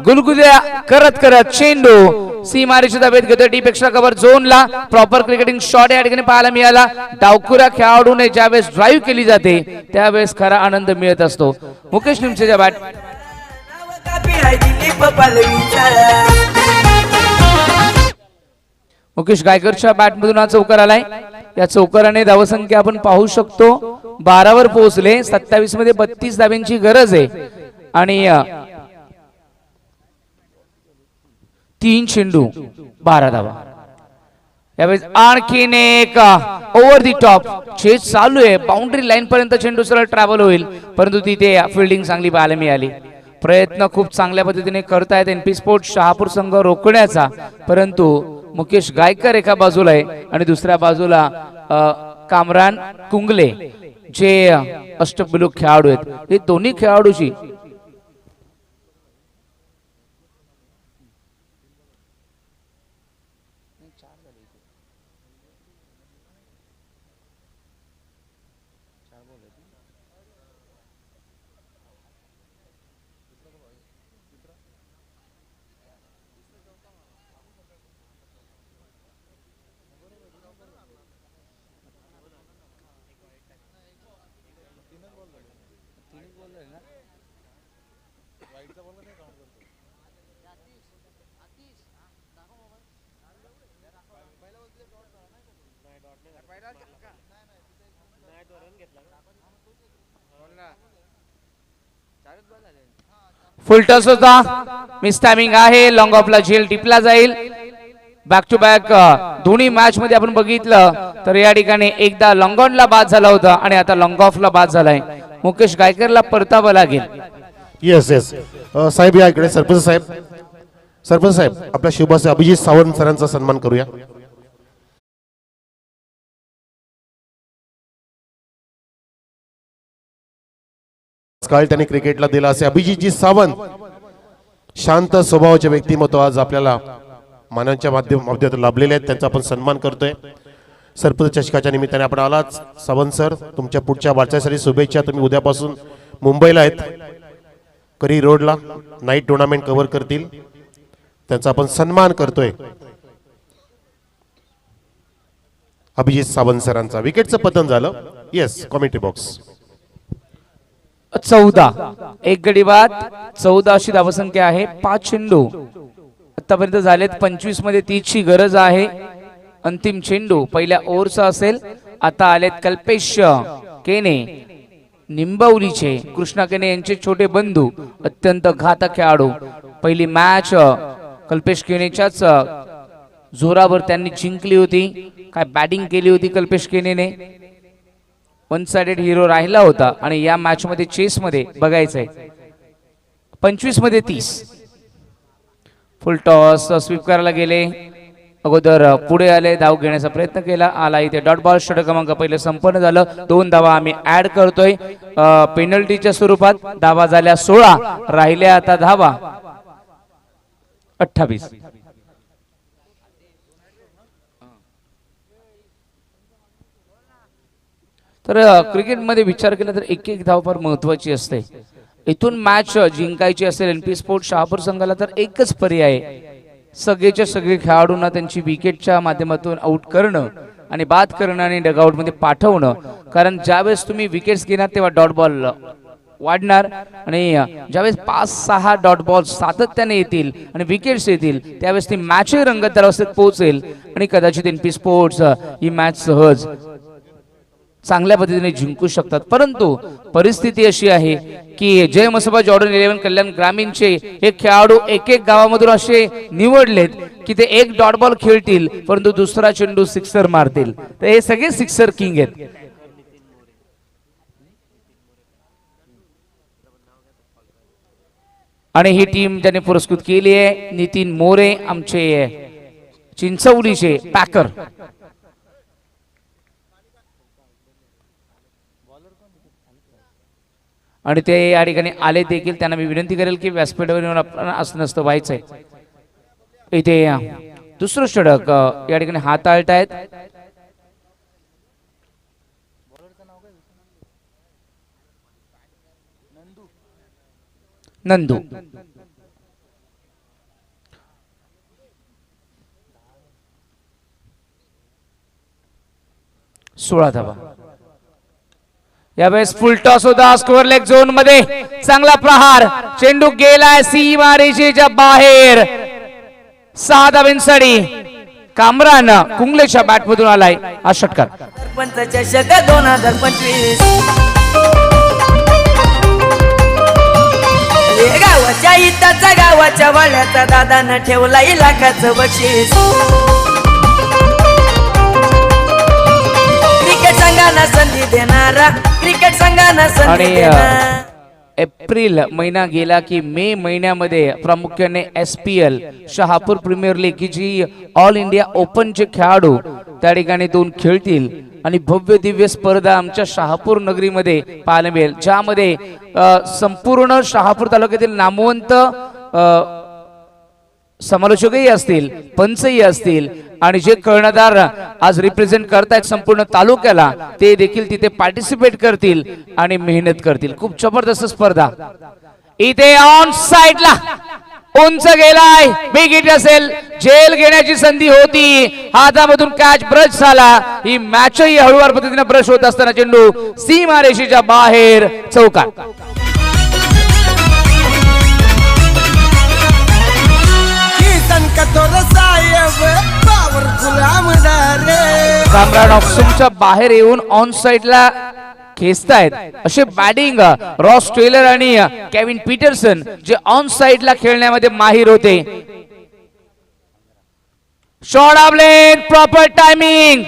गुलगुल्या करत करत चेंडू सीमारेषेच्या भेद घेतोय. डीप एक्स्ट्रा कव्हर झोनला प्रॉपर क्रिकेटिंग शॉट या ठिकाणी पाहायला मिळाला. डावखुरा खेळाडूने ज्यावेळेस ड्राईव्ह केली जाते त्यावेळेस खरा आनंद मिळत असतो. मुकेश निमसेच्या बॅट. मुकेश गायकरच्या बॅट मधून हा चौकार आलाय. या चौकाराने धावसंख्या आपण पाहू शकतो 12 वर पोहोचले. 27 मध्ये 32 धाव्यांची गरज आहे आणि 3 चेंडू 12 धावा. यावेळेस आणखीन एक ओव्हर दी टॉप चेस चालू आहे. बाउंड्री लाईन पर्यंत चेंडू सरळ ट्रॅव्हल होईल, परंतु तिथे फिल्डिंग चांगली पाहायला मिळाली. प्रयत्न खूप चांगल्या पद्धतीने करतायत एनपी स्पोर्ट्स शहापूर संघ रोखण्याचा, परंतु मुकेश गायकर एका बाजूला आहे आणि दुसऱ्या बाजूला कामरान कुंगले जे अष्टपैलू खेळाडू आहेत. हे दोन्ही खेळाडूची फुल टॉस होता, मिस टायमिंग आहे, लॉंग ऑफला झेल टिपला जाईल. बॅक टू बॅक दोन्ही मॅच मध्ये आपण बघितलं तर या ठिकाणी एकदा लॉंग ऑनला बाद झाला होता आणि आता लॉंग ऑफला बाद झालाय. मुकेश गायकरला परतावं लागेल. येस येस साहेब या इकडे. सरपंच साहेब, सरपंच साहेब आपल्या शुभाचे अभिजित सावंत सरांचा सन्मान करूया. काल त्यांनी क्रिकेटला दिला असे अभिजितजी सावंत, शांत स्वभावाचे व्यक्तिमत्व आज आपल्याला मानांच्या माध्यमातून लाभलेले आहेत, त्यांचा आपण सन्मान करतोय. सरपंच चषकाच्या निमित्ताने आपण आलाच. सावंत सर तुमच्या पुढच्या वाटचालीसाठी शुभेच्छा. तुम्ही उद्यापासून मुंबईला आहेत, करी रोडला नाईट टुर्नामेंट कव्हर करतील, त्यांचा आपण सन्मान करतोय. अभिजित सावंत सरांचा विकेटचं पतन झालं. Yes commentary box. 14 एक गडी बाद, 14 अशी धावसंख्या आहे. 5 चेंडू आतापर्यंत झालेत. 25 मध्ये 30 ची गरज आहे. अंतिम चेंडू पहिल्या ओव्हरचा असेल. आता आलेत कल्पेश केने, निंबवलीचे कृष्णा केने यांचे छोटे बंधू, अत्यंत घातक खेळाडू. पहिली मॅच कल्पेश केनेच्याच जोरावर त्यांनी जिंकली होती. काय बॅटिंग केली होती कल्पेश केनेने. वन साइडेड हिरो राहिला होता आणि या मॅच मध्ये चेस मध्ये बघायचंय. 25 मध्ये 30. फुल टॉस स्वीप करायला गेले, अगोदर पुढे आले, धाव घेण्याचा प्रयत्न केला, आला इथे डॉट बॉल. षटक क्रमांक पहिले संपन्न झालं. 2 धावा आम्ही ऍड करतोय पेनल्टीच्या स्वरूपात. धावा झाल्या 16, राहिल्या आता धावा 28. तर क्रिकेटमध्ये विचार केला तर एक एक धाव फार महत्वाची असते. इथून मॅच जिंकायची असेल एनपी स्पोर्ट शहापूर संघाला तर एकच पर्याय आहे, सगळेच्या सगळे खेळाडूंना त्यांची विकेटच्या माध्यमातून आउट करणं आणि बाद करणं आणि डगआउट मध्ये पाठवणं. कारण ज्यावेळेस तुम्ही विकेट्स घेणार तेव्हा डॉट बॉल वाढणार आणि ज्यावेळेस 5-6 डॉट बॉल सातत्याने येतील आणि विकेट्स येतील त्यावेळेस ती मॅच रंगतदार अवस्थेत पोहोचेल आणि कदाचित एनपी स्पोर्ट्स ही मॅच सहज चांगल्या पद्धतीने जिंकू शकतात. परंतु परिस्थिती अशी आहे की जय मसोबा जॉर्डन 11 कल्याण ग्रामीणचे एक खेळाडू एक एक गावामधून असे निवडलेत की ते एक डॉट बॉल खेळतील परंतु दुसरा चेंडू सिक्सर मारतील. तर हे सगळे सिक्सर किंग आहेत. आणि ही टीम ज्याने पुरस्कृत केली आहे नितीन मोरे, आमचे चिंचवलीचे पॅकर. आणि ते या ठिकाणी आले देखील. त्यांना मी विनंती करेल की व्यासपीठावर येऊन आपण असं नसतं व्हायचंय. इथे दुसरं षटक या ठिकाणी हाताळतायत. नंदू. सोळा धावा. यावेळेस फुल टॉस होता स्कोअर लेग झोन मध्ये. चांगला प्रहार, चेंडू गेलाय सीमारेषेच्या बाहेर. 6 धावांसाठी कामरान कुंगलेच्या बॅट मधून आलाय हा षटकार. सरपंच चषक 2025 गावाच्या इताचा गावाच्या वाड्याचा दादानं ठेवला इलाकाचं बक्षीस. क्रिकेट संघांना संधी देणारा, क्रिकेट संघांना संधी देणारा. एप्रिल महिना गेला की मे महिन्यामध्ये प्रामुख्याने SPL शहापूर प्रीमियर लीग की जी ऑल इंडिया ओपनचे खेळाडू त्या ठिकाणी 2 खेळतील आणि भव्य दिव्य स्पर्धा आमच्या शहापूर नगरीमध्ये पाहायला मिळेल, ज्यामध्ये संपूर्ण शहापूर तालुक्यातील नामवंत समालोचकही असतील, पंचही असतील आणि जे कर्णधार आज रिप्रेझेंट करतायत संपूर्ण तालुक्याला ते देखील तिथे पार्टिसिपेट करतील आणि मेहनत करतील. खूप जबरदस्त स्पर्धा. इथे ऑन साइडला उंच गेलाय, बिग हिट असेल, जेल घेण्याची संधी होती, हातामधून कॅच ब्रश झाला. ही मॅचही हळूवार पद्धतीने ब्रश होत असताना चेंडू सीमारेषेच्या बाहेर चौकार. कामरान ऑफस्टंपच्या बाहेर येऊन ऑन साइडला खेचतायत असे बॅटिंग रॉस टेलर आणि केविन पीटरसन जे ऑन साइडला खेळण्यामध्ये माहिर होते. Shot of length, proper timing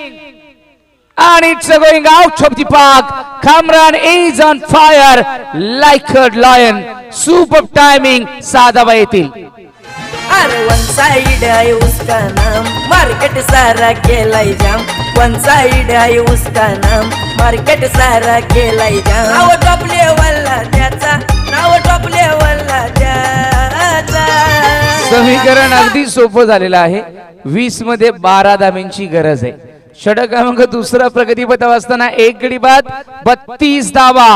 and it's going out of the park. Kamran is on fire like a lion. Superb timing साधाबा येतील. अरे वन साइड है उसका नाम, मार्केट सारा केलाई जाम. वन साइड है उसका नाम, मार्केट सारा केलाई जाम. नाव टॉप लेवलला त्याचा, नाव टॉप लेवलला त्याचा. समीकरण अगदी सोपं झालेलं आहे. 20 मध्ये 12 धाब्यांची गरज आहे. षटक क्रमांक दुसरा प्रगतीपथावर असताना एक गडी बाद 32 धावा.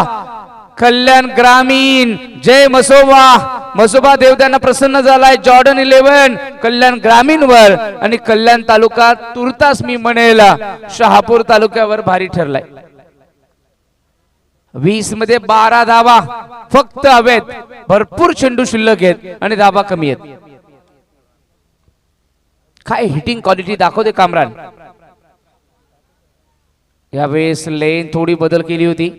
कल्याण ग्रामीण जय मसोबा देवतांना प्रसन्न झालाय. जॉर्डन 11 कल्याण ग्रामीण वर आणि कल्याण तालुका तुर्तास मी म्हणेल शहापूर तालुक्यावर भारी ठरलाय. 20 मध्ये 12 धावा फक्त हवेत. भरपूर चेंडू शिल्लक आहेत आणि धावा कमी आहेत. काय हिटिंग क्वालिटी दाखवते कामरान. यावेळेस लेन थोडी बदल केली होती.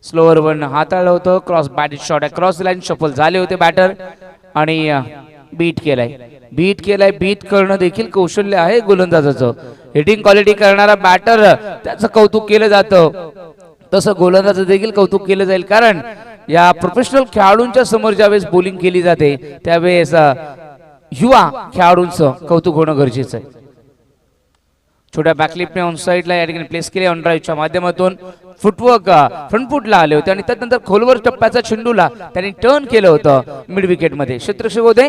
स्लोअर वन हाताळलं होतं. Cross bat shot cross line shuffle झाले होते बॅटर आणि बीट केलाय. बीट करणं देखील कौशल्य आहे गोलंदाजाचं. हिटिंग क्वालिटी करणारा बॅटर त्याचं कौतुक केलं जातं, तसं गोलंदाजाचं देखील कौतुक केलं जाईल. कारण या प्रोफेशनल खेळाडूंच्या समोर ज्यावेळेस बॉलिंग केली जाते त्यावेळेस युवा खेळाडूंचं कौतुक होणं गरजेचं आहे. छोट्या बॅकलिपने ऑन साइडला या ठिकाणी प्लेस केले. ऑन ड्राईव्हच्या माध्यमातून फुटवर्क फ्रंट फुटला आले होते आणि त्यानंतर खोलवर टप्प्याचा चेंडूला त्यांनी टर्न केलं होतं मिड विकेट मध्ये. क्षेत्ररक्षक होते.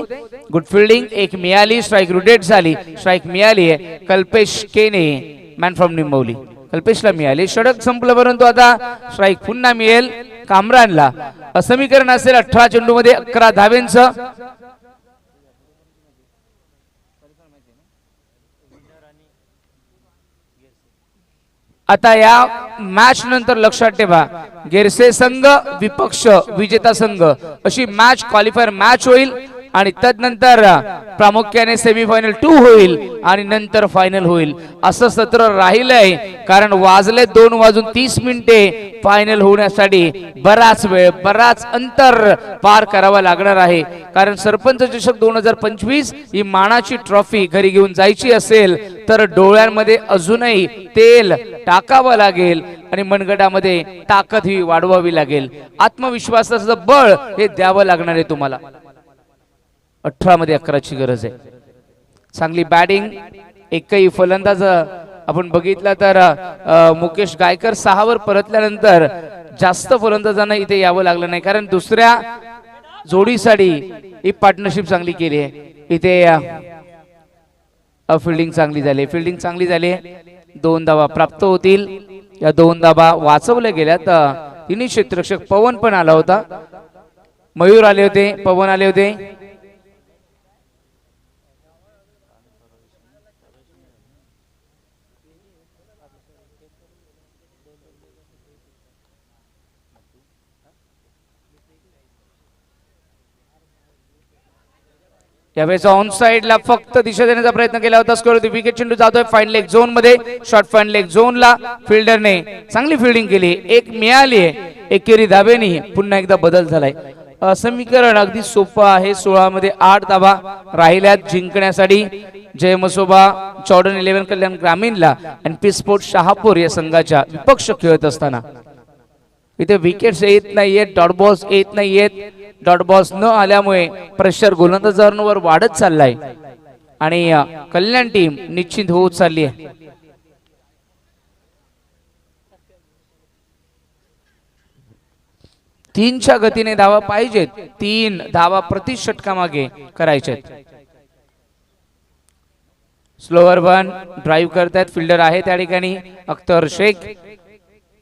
गुड फिल्डिंग एक मिळाली. स्ट्राईक रोटेट झाली. स्ट्राईक मिळाली आहे कल्पेश केने मॅन फ्रॉम निंबवली. कल्पेशला मिळाली. षटक संपलं परंतु आता स्ट्राईक पुन्हा मिळेल कामरानला. समीकरण असेल 18 चेंडू मध्ये 11 धावेंचं. आता या मॅच नंतर लक्षात ठेवा गेरसे संघ विपक्ष विजेता संघ अशी मॅच क्वालिफायर मॅच होईल आणि तदनंतर प्रामुख्याने सेमीफायनल 2 होईल आणि नंतर फायनल होईल. असं सत्र राहिलंय कारण वाजले 2:30 फायनल होण्यासाठी बराच वेळ बराच अंतर पार करावं लागणार आहे. कारण सरपंच चषक 2025 ही मानाची ट्रॉफी घरी घेऊन जायची असेल तर डोळ्यांमध्ये अजूनही तेल टाकावं लागेल आणि मनगटामध्ये ताकद ही वाढवावी लागेल. आत्मविश्वासाचं बळ हे द्यावं लागणार आहे तुम्हाला. 18 मध्ये 11ची गरज आहे. चांगली बॅटिंग. एकही फलंदाज आपण बघितला तर मुकेश गायकर 6 वर परतल्यानंतर जास्त फलंदाजांना इथे यावं लागलं नाही कारण दुसऱ्या जोडीसाठी ही पार्टनरशिप चांगली केली आहे. इथे फिल्डिंग चांगली झाली. 2 धावा प्राप्त होतील. या 2 धावा वाचवल्या गेल्यात. तिन्ही क्षेत्ररक्षक पवन पण आला होता. मयूर आले होते. पवन आले होते. यावेळेस ऑन साइडला फक्त दिशा देण्याचा प्रयत्न केला होता. स्कोर होती विकेट. चेंडू जातोय फाईन लेग झोन मध्ये. शॉर्ट फाईन लेग झोनला फिल्डरने चांगली फिल्डिंग केली. एक मिळाली आहे. एकेरी धाब्याने पुन्हा एकदा बदल झालाय. समीकरण अगदी सोपं आहे. 16 मध्ये 8 धावा राहिल्यात जिंकण्यासाठी. जय मसोबा जॉर्डन 11 कल्याण ग्रामीणला एनपी स्पोर्ट शहापूर या संघाच्या विपक्ष खेळत असताना इथे विकेट्स येत नाहीयेत. डॉट बॉल्स येत नाहीयेत. डॉट बॉल्स न आल्यामुळे प्रेशर गोलंदाजांवर वाढत चाललाय आणि कल्याण टीम निश्चित होत चालली आहे. तीनच्या गतीने धावा पाहिजेत. 3 धावा प्रति षटकामागे करायचेत. स्लोअर वन ड्राईव्ह करतायत. फिल्डर आहे त्या ठिकाणी अख्तर शेख.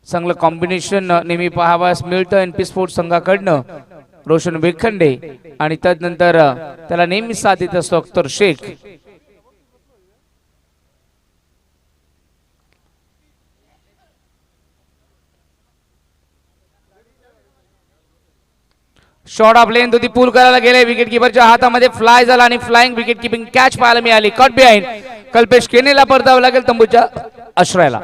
चांगलं कॉम्बिनेशन नेहमी पाहावयास मिळतं एनपी स्पोर्ट संघाकडनं. रोशन बेखंडे आणि तदनंतर त्याला नेहमी साथ देत असतो Akhtar Shaikh. Shot of length होती. पूल करायला गेले. विकेट किपरच्या हातामध्ये फ्लाय झाला आणि फ्लाइंग विकेट किपिंग कॅच पाहायला मिळाली. कट बिहाइंड कल्पेश केनेला परतावं लागेल तंबूच्या आश्रयाला.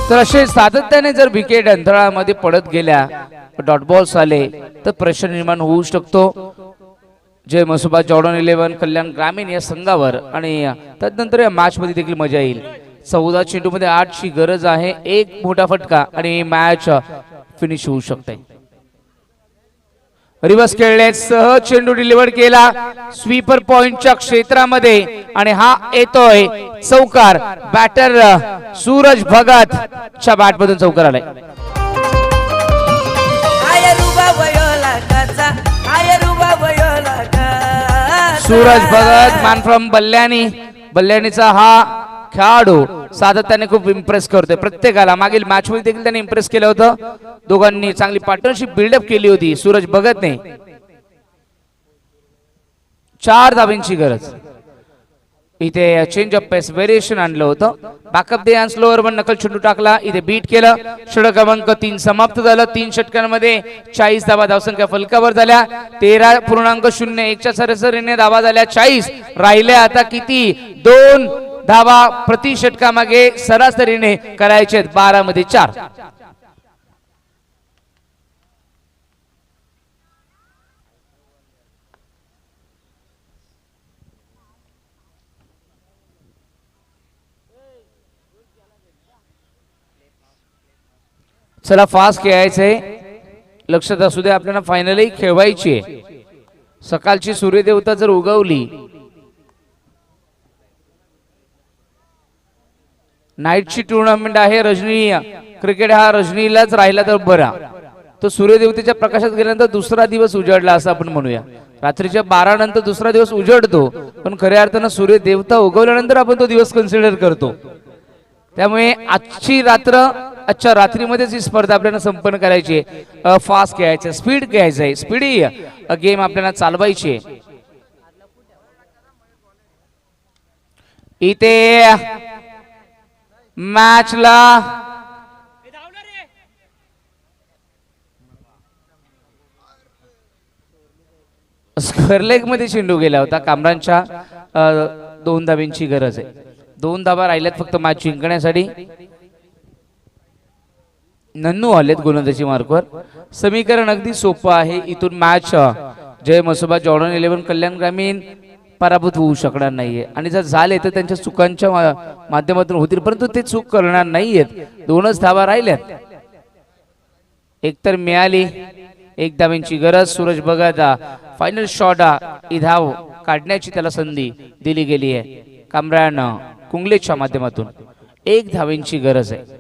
तर असे सातत्याने जर विकेट अंतराळामध्ये पडत गेल्या, डॉट बॉल्स आले तर प्रश्न निर्माण होऊ शकतो जय मसोबा जॉर्डन 11 कल्याण ग्रामीण या संघावर. आणि त्यानंतर या मॅच मध्ये देखील मजा येईल. 14 चेंडूमध्ये 8 ची गरज आहे. एक मोठा फटका आणि मॅच फिनिश होऊ शकते. रिवर्स खेळले, सहज चेंडू डिलिव्हर केला स्वीपर पॉइंटच्या क्षेत्रामध्ये आणि हा येतोय चौकार. बॅटर सूरज भगत च्या बॅट मधून चौकार आलाय. Suraj Bhagat man from Ballyani. बल्ल्याणीचा हा खेळाडू सातत्याने खूप इम्प्रेस करतोय प्रत्येकाला. मागील मॅच मध्ये देखील त्याने इम्प्रेस केलं होतं. दोघांनी चांगली पार्टनरशिप बिल्डअप केली होती. सूरज भगतने 4 धावांची गरज. इथे चेंज ऑफ पेस व्हेरिएशन आणलं होतं. बॅकअप दे आणि स्लोअर वन नकल चेंडू टाकला. इथे बीट केलं. षटक क्रमांक 3 समाप्त झालं. 3 षटकांमध्ये 40 धावा. धावसंख्या फलकावर झाल्या 13.01 च्या सरासरीने धावा झाल्या 40. राहिल्या आता किती? 2 धावा प्रति षटकामागे सरासरीने करायचे 12 मध्ये 4. चला फास्ट खेळायचंय. लक्षात असू दे आपल्याला फायनलही खेळवायची आहे. सकाळची सूर्यदेवता जर उगवली, नाईटची टुर्नामेंट आहे. रजनी क्रिकेट हा रजनीलाच राहिला तर बरा. तो सूर्यदेवतेच्या प्रकाशात गेल्यानंतर दुसरा दिवस उजडला असं आपण म्हणूया. रात्रीच्या 12 नंतर दुसरा दिवस उजडतो, पण खऱ्या अर्थानं सूर्यदेवता उगवल्यानंतर आपण तो दिवस कन्सिडर करतो. त्यामुळे आजच्या रात्रीमध्येच ही स्पर्धा आपल्याला संपन्न करायची आहे. फास्ट खेळायचं, स्पीड खेळायचं आहे. स्पीडी गेम आपल्याला चालवायची आहे. इथे मॅचला स्क्वेअर लेग मध्ये चेंडू गेला होता. कामरांच्या 2 धावांची गरज आहे. 2 धावा राहिल्यात फक्त मॅच जिंकण्यासाठी. नन्नू आलेत गोलंदाजी मार्कवर. समीकरण अगदी सोपं आहे. इथून मॅच जय मसोबा जॉर्डन 11 कल्याण ग्रामीण पराभूत होऊ शकणार नाहीये. आणि जर झाले तर त्यांच्या चुकांच्या माध्यमातून होतील, परंतु ते चूक करणार नाहीयेत. 2च धावा राहिल्यात. एकतर मिळाली. 1 धावांची गरज. सूरज भगत फायनल शॉट ही धाव काढण्याची त्याला संधी दिली गेली आहे. कामरान कुंगलेच्या माध्यमातून 1 धावांची गरज आहे.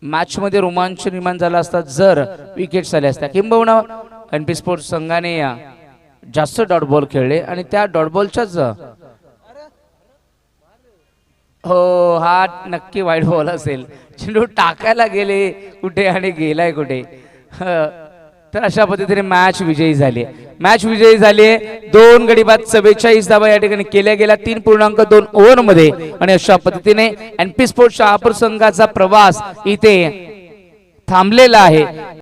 मॅच मध्ये रोमांच निर्माण झाला असता जर विकेट्स आल्या असत्या. किंबहुना एनपी स्पोर्ट्स संघाने जास्त डॉट बॉल खेळले आणि त्या डॉट बॉलच्याच हो हा नक्की वाईट बॉल असेल. चेंडू टाकायला गेले कुठे आणि गेलाय कुठे. तर अशा पद्धतीने मॅच विजयी झाली. 2 गडी बाद 44 धावा या ठिकाणी केल्या गेल्या 3.2 ओव्हर मध्ये. आणि अशा पद्धतीने एनपी स्पोर्ट्स शहापूर संघाचा प्रवास इथे थांबलेला आहे.